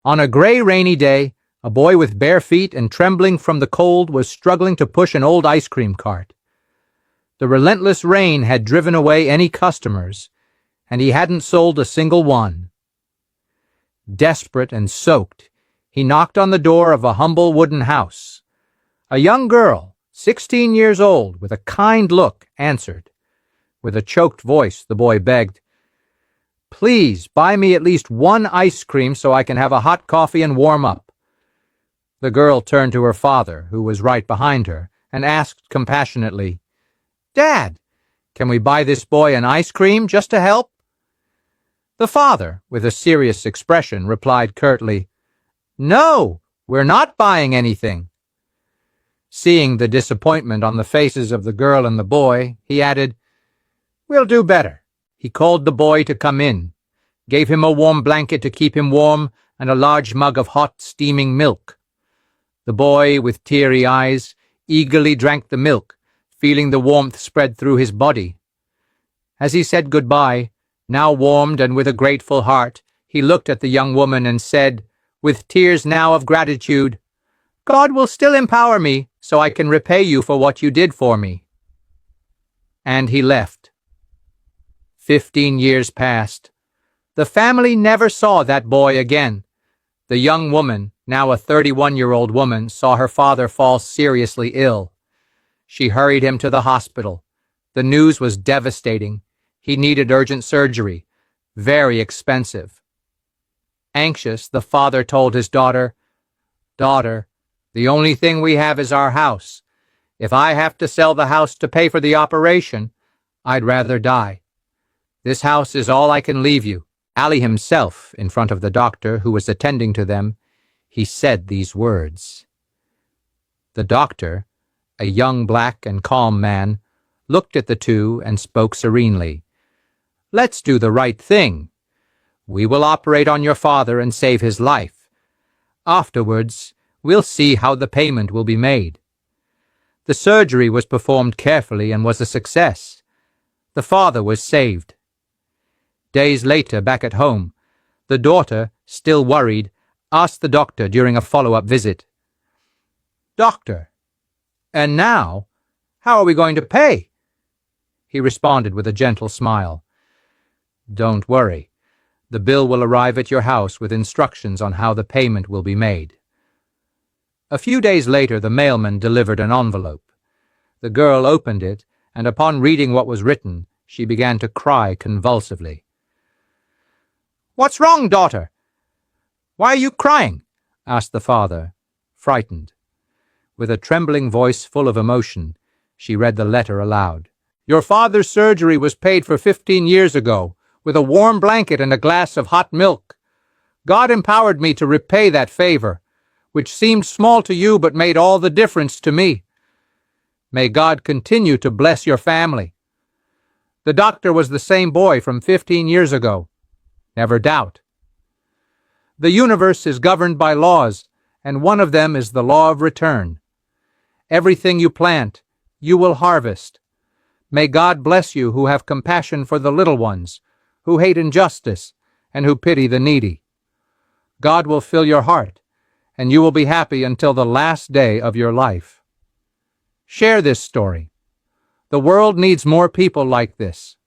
On a gray, rainy day, a boy with bare feet and trembling from the cold was struggling to push an old ice cream cart. The relentless rain had driven away any customers, and he hadn't sold a single one. Desperate and soaked, he knocked on the door of a humble wooden house. A young girl, 16 years old, with a kind look, answered. With a choked voice, the boy begged, "Please buy me at least one ice cream so I can have a hot coffee and warm up." The girl turned to her father, who was right behind her, and asked compassionately, "Dad, can we buy this boy an ice cream just to help?" The father, with a serious expression, replied curtly, "No, we're not buying anything." Seeing the disappointment on the faces of the girl and the boy, he added, "We'll do better." He called the boy to come in, gave him a warm blanket to keep him warm and a large mug of hot, steaming milk. The boy, with teary eyes, eagerly drank the milk, feeling the warmth spread through his body. As he said goodbye, now warmed and with a grateful heart, he looked at the young woman and said, with tears now of gratitude, "God will still empower me so I can repay you for what you did for me." And he left. 15 years passed. The family never saw that boy again. The young woman, now a 31-year-old woman, saw her father fall seriously ill. She hurried him to the hospital. The news was devastating. He needed urgent surgery, very expensive. Anxious, the father told his daughter, "Daughter, the only thing we have is our house. If I have to sell the house to pay for the operation, I'd rather die. This house is all I can leave you." Ali himself, in front of the doctor who was attending to them, he said these words. The doctor, a young black and calm man, looked at the two and spoke serenely. "Let's do the right thing. We will operate on your father and save his life. Afterwards, we'll see how the payment will be made." The surgery was performed carefully and was a success. The father was saved. Days later, back at home, the daughter, still worried, asked the doctor during a follow-up visit, "Doctor, and now, how are we going to pay?" He responded with a gentle smile, "Don't worry. The bill will arrive at your house with instructions on how the payment will be made." A few days later, the mailman delivered an envelope. The girl opened it, and upon reading what was written, she began to cry convulsively. "What's wrong, daughter? Why are you crying?" asked the father, frightened. With a trembling voice full of emotion, she read the letter aloud. "Your father's surgery was paid for 15 years ago, with a warm blanket and a glass of hot milk. God empowered me to repay that favor, which seemed small to you but made all the difference to me. May God continue to bless your family. The doctor was the same boy from 15 years ago. Never doubt. The universe is governed by laws, and one of them is the law of return. Everything you plant, you will harvest. May God bless you who have compassion for the little ones, who hate injustice, and who pity the needy. God will fill your heart, and you will be happy until the last day of your life." Share this story. The world needs more people like this.